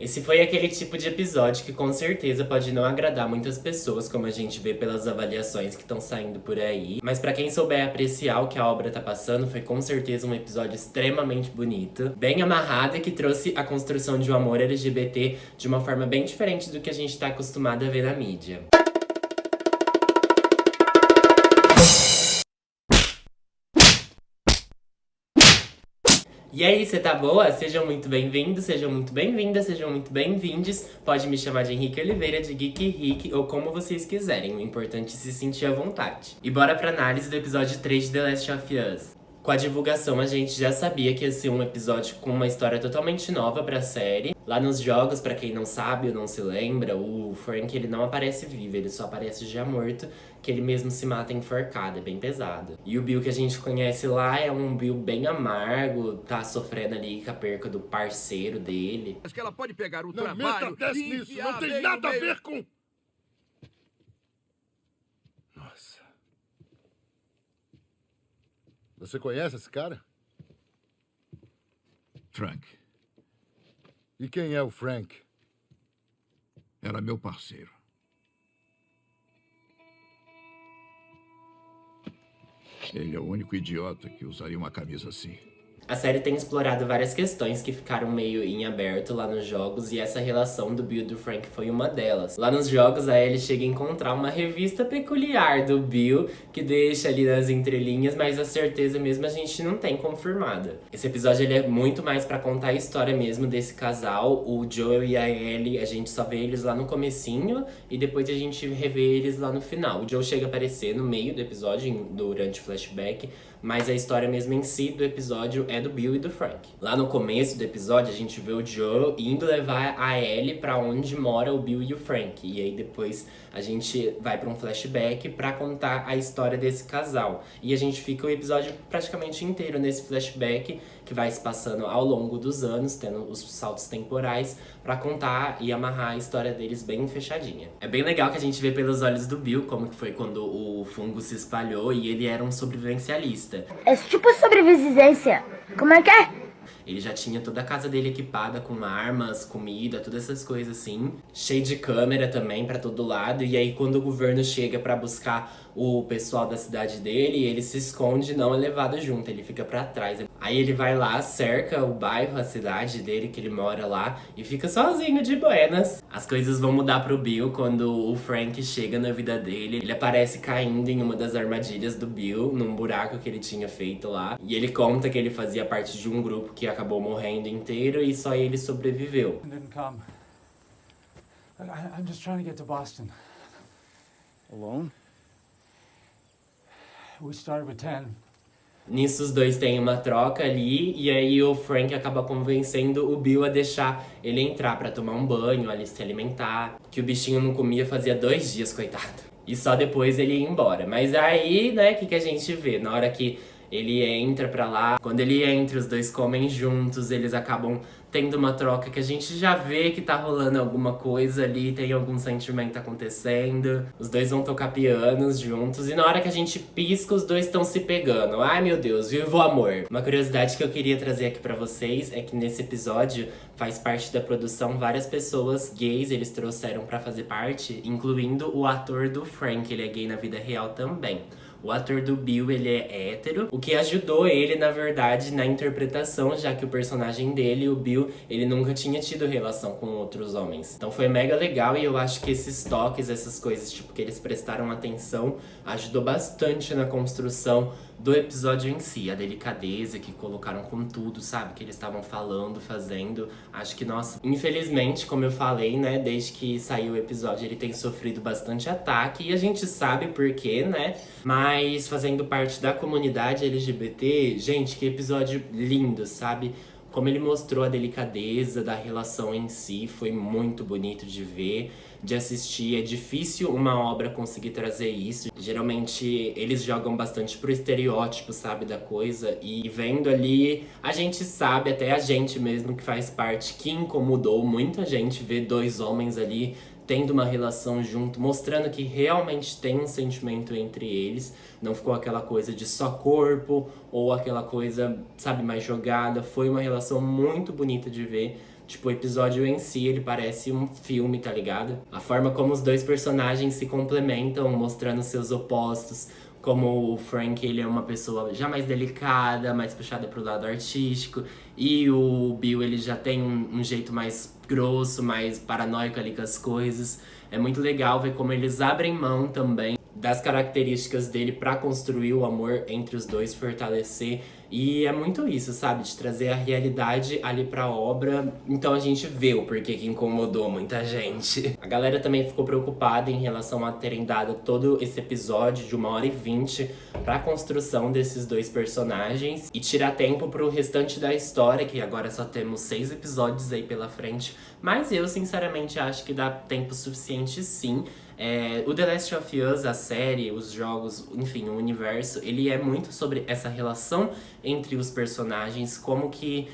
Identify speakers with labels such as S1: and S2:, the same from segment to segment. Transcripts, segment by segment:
S1: Esse foi aquele tipo de episódio que com certeza pode não agradar muitas pessoas, como a gente vê pelas avaliações que estão saindo por aí. Mas pra quem souber apreciar o que a obra tá passando, foi com certeza um episódio extremamente bonito, bem amarrado e que trouxe a construção de um amor LGBT de uma forma bem diferente do que a gente tá acostumado a ver na mídia. E aí, você tá boa? Sejam muito bem-vindos, sejam muito bem-vindas, sejam muito bem-vindes. Pode me chamar de Henrique Oliveira, de Geek Rick, ou como vocês quiserem. O importante é se sentir à vontade. E bora pra análise do episódio 3 de The Last of Us. Com a divulgação, a gente já sabia que ia ser um episódio com uma história totalmente nova pra série. Lá nos jogos, pra quem não sabe ou não se lembra, o Frank ele não aparece vivo, ele só aparece já morto, que ele mesmo se mata enforcado, é bem pesado. E o Bill que a gente conhece lá é um Bill bem amargo, tá sofrendo ali com a perca do parceiro dele.
S2: Acho que ela pode pegar o
S3: Não
S2: trabalho
S3: meta
S2: e
S3: nisso,
S2: enfiar
S3: não tem
S2: bem
S3: nada
S2: no
S3: a
S2: meio.
S3: ver com... Nossa. Você conhece esse cara?
S4: Frank,
S3: E quem é o Frank?
S4: era meu parceiro. Ele é o único idiota que usaria uma camisa assim.
S1: A série tem explorado várias questões que ficaram meio em aberto lá nos jogos, e essa relação do Bill e do Frank foi uma delas. Lá nos jogos, a Ellie chega a encontrar uma revista peculiar do Bill, que deixa ali nas entrelinhas, mas a certeza mesmo a gente não tem confirmada. Esse episódio ele é muito mais pra contar a história mesmo desse casal. O Joel e a Ellie, a gente só vê eles lá no comecinho, e depois a gente revê eles lá no final. O Joel chega a aparecer no meio do episódio, durante o flashback, mas a história mesmo em si do episódio é do Bill e do Frank. Lá no começo do episódio, a gente vê o Joel indo levar a Ellie pra onde mora o Bill e o Frank. E aí depois a gente vai pra um flashback pra contar a história desse casal. E a gente fica o episódio praticamente inteiro nesse flashback, que vai se passando ao longo dos anos, tendo os saltos temporais, pra contar e amarrar a história deles bem fechadinha. É bem legal que a gente vê pelos olhos do Bill como que foi quando o fungo se espalhou e ele era um sobrevivencialista.
S5: É tipo sobrevivência. Como é que é?
S1: Ele já tinha toda a casa dele equipada com armas, comida, todas essas coisas assim. Cheio de câmera também pra todo lado. E aí quando o governo chega pra buscar o pessoal da cidade dele, ele se esconde, não é levado junto, ele fica pra trás. Aí ele vai lá, cerca o bairro, a cidade dele, que ele mora lá, e fica sozinho de buenas. As coisas vão mudar pro Bill quando o Frank chega na vida dele. Ele aparece caindo em uma das armadilhas do Bill, num buraco que ele tinha feito lá. E ele conta que ele fazia parte de um grupo que acabou morrendo inteiro e só ele sobreviveu.
S6: Didn't come. I'm just trying to get to Boston.
S7: Alone?
S6: We started with 10.
S1: Nisso os dois têm uma troca ali, e aí o Frank acaba convencendo o Bill a deixar ele entrar pra tomar um banho, ali se alimentar. Que o bichinho não comia fazia 2 dias, coitado. E só depois ele ia embora. Mas aí, né, o que a gente vê? Na hora que ele entra pra lá, quando ele entra, os dois comem juntos, eles acabam tendo uma troca que a gente já vê que tá rolando alguma coisa ali, tem algum sentimento acontecendo. Os dois vão tocar pianos juntos, e na hora que a gente pisca, os dois estão se pegando. Ai meu Deus, viva o amor! Uma curiosidade que eu queria trazer aqui pra vocês é que nesse episódio faz parte da produção várias pessoas gays, eles trouxeram pra fazer parte, incluindo o ator do Frank, ele é gay na vida real também. O ator do Bill, ele é hétero, o que ajudou ele, na verdade, na interpretação, já que o personagem dele, o Bill, ele nunca tinha tido relação com outros homens. Então foi mega legal, e eu acho que esses toques, essas coisas, tipo, que eles prestaram atenção, ajudou bastante na construção do episódio em si. A delicadeza que colocaram com tudo, sabe? Que eles estavam falando, fazendo. Acho que, nossa, infelizmente, como eu falei, né? Desde que saiu o episódio, ele tem sofrido bastante ataque. E a gente sabe por quê, né? Mas fazendo parte da comunidade LGBT, gente, que episódio lindo, sabe? Como ele mostrou a delicadeza da relação em si, foi muito bonito de ver, de assistir. É difícil uma obra conseguir trazer isso. Geralmente eles jogam bastante pro estereótipo, sabe, da coisa. E vendo ali, a gente sabe, até a gente mesmo que faz parte, que incomodou muita gente ver 2 homens ali tendo uma relação junto, mostrando que realmente tem um sentimento entre eles. Não ficou aquela coisa de só corpo, ou aquela coisa, sabe, mais jogada. Foi uma relação muito bonita de ver. Tipo, o episódio em si, ele parece um filme, tá ligado? A forma como os dois personagens se complementam, mostrando seus opostos. Como o Frank, ele é uma pessoa já mais delicada, mais puxada pro lado artístico. E o Bill, ele já tem um jeito mais grosso, mais paranoico ali com as coisas. É muito legal ver como eles abrem mão também das características dele pra construir o amor entre os dois, fortalecer. E é muito isso, sabe? De trazer a realidade ali pra obra. Então a gente vê o porquê que incomodou muita gente. A galera também ficou preocupada em relação a terem dado todo esse episódio de 1h20 pra construção desses dois personagens. E tirar tempo pro restante da história, que agora só temos 6 episódios aí pela frente. Mas eu, sinceramente, acho que dá tempo suficiente, sim. O The Last of Us, a série, os jogos, enfim, o universo, ele é muito sobre essa relação entre os personagens, como que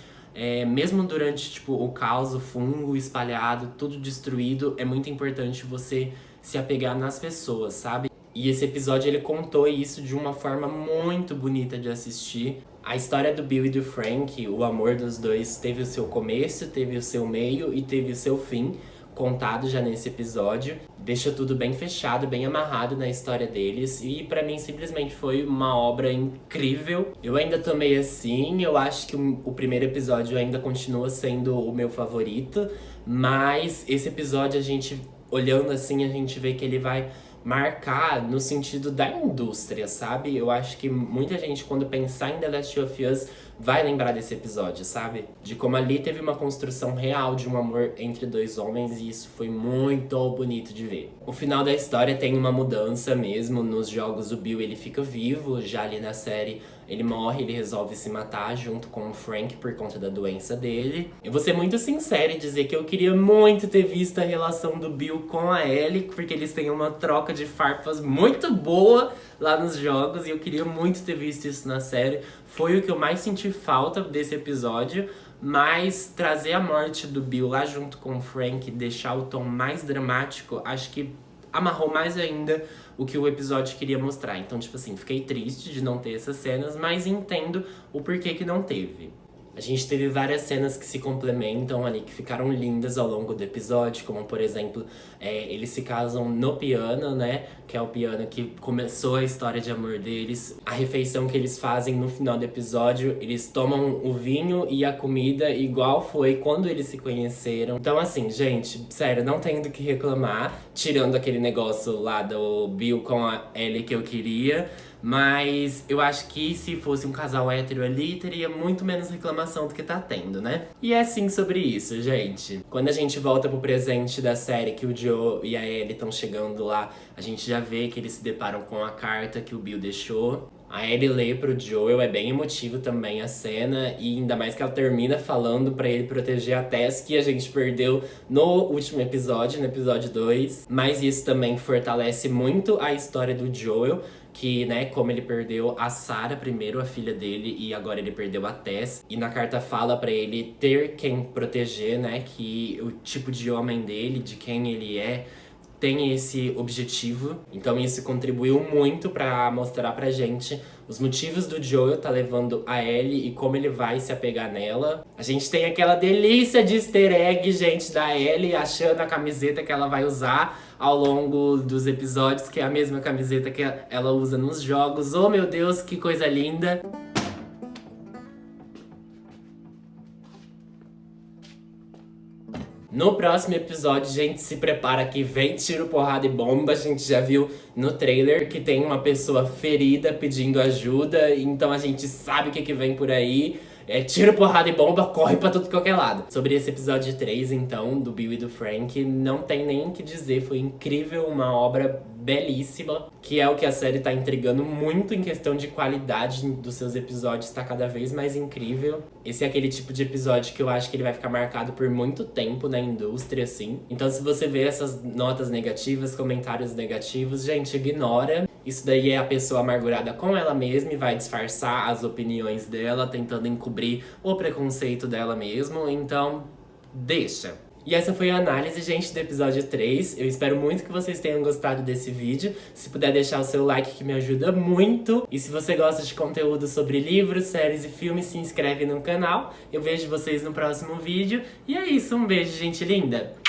S1: mesmo durante tipo, o caos, o fungo espalhado, tudo destruído, é muito importante você se apegar nas pessoas, sabe? E esse episódio, ele contou isso de uma forma muito bonita de assistir. A história do Bill e do Frank, o amor dos dois, teve o seu começo, teve o seu meio e teve o seu fim, contado já nesse episódio. Deixa tudo bem fechado, bem amarrado na história deles. E pra mim simplesmente foi uma obra incrível. Eu ainda tô meio assim, eu acho que o primeiro episódio ainda continua sendo o meu favorito. Mas esse episódio, a gente olhando assim, a gente vê que ele vai marcar no sentido da indústria, sabe? Eu acho que muita gente, quando pensar em The Last of Us, vai lembrar desse episódio, sabe? De como ali teve uma construção real de um amor entre dois homens, e isso foi muito bonito de ver. O final da história tem uma mudança mesmo. Nos jogos o Bill, ele fica vivo, já ali na série ele morre, ele resolve se matar junto com o Frank por conta da doença dele. Eu vou ser muito sincera e dizer que eu queria muito ter visto a relação do Bill com a Ellie, porque eles têm uma troca de farpas muito boa lá nos jogos, e eu queria muito ter visto isso na série. Foi o que eu mais senti falta desse episódio, mas trazer a morte do Bill lá junto com o Frank, deixar o tom mais dramático, acho que amarrou mais ainda o que o episódio queria mostrar. Então, tipo assim, fiquei triste de não ter essas cenas, mas entendo o porquê que não teve. A gente teve várias cenas que se complementam ali, que ficaram lindas ao longo do episódio, como, por exemplo, eles se casam no piano, né? Que é o piano que começou a história de amor deles. A refeição que eles fazem no final do episódio, eles tomam o vinho e a comida igual foi quando eles se conheceram. Então, assim, gente, sério, não tenho do que reclamar, tirando aquele negócio lá do Bill com a Ellie que eu queria. Mas eu acho que se fosse um casal hétero ali, teria muito menos reclamação do que tá tendo, né? E é assim sobre isso, gente. Quando a gente volta pro presente da série, que o Joe e a Ellie estão chegando lá, a gente já vê que eles se deparam com a carta que o Bill deixou. A Ellie lê pro Joel, é bem emotivo também a cena, e ainda mais que ela termina falando pra ele proteger a Tess, que a gente perdeu no último episódio, no episódio 2. Mas isso também fortalece muito a história do Joel, que, né, como ele perdeu a Sarah primeiro, a filha dele, e agora ele perdeu a Tess. E na carta fala pra ele ter quem proteger, né, que o tipo de homem dele, de quem ele é, tem esse objetivo. Então isso contribuiu muito pra mostrar pra gente os motivos do Joel tá levando a Ellie e como ele vai se apegar nela. A gente tem aquela delícia de easter egg, gente, da Ellie achando a camiseta que ela vai usar ao longo dos episódios, que é a mesma camiseta que ela usa nos jogos. Oh, meu Deus, que coisa linda! No próximo episódio, gente, se prepara que vem tiro, porrada e bomba. A gente já viu no trailer que tem uma pessoa ferida pedindo ajuda, então a gente sabe o que vem por aí. É tiro, porrada e bomba, corre pra tudo que qualquer lado. Sobre esse episódio 3, então, do Bill e do Frank, não tem nem o que dizer. Foi incrível, uma obra belíssima, que é o que a série tá entregando muito em questão de qualidade dos seus episódios, tá cada vez mais incrível. Esse é aquele tipo de episódio que eu acho que ele vai ficar marcado por muito tempo na indústria, assim. Então, se você vê essas notas negativas, comentários negativos, gente, ignora. Isso daí é a pessoa amargurada com ela mesma e vai disfarçar as opiniões dela, tentando encobrir o preconceito dela mesmo. Então, deixa. E essa foi a análise, gente, do episódio 3. Eu espero muito que vocês tenham gostado desse vídeo. Se puder deixar o seu like, que me ajuda muito. E se você gosta de conteúdo sobre livros, séries e filmes, se inscreve no canal. Eu vejo vocês no próximo vídeo. E é isso, um beijo, gente linda!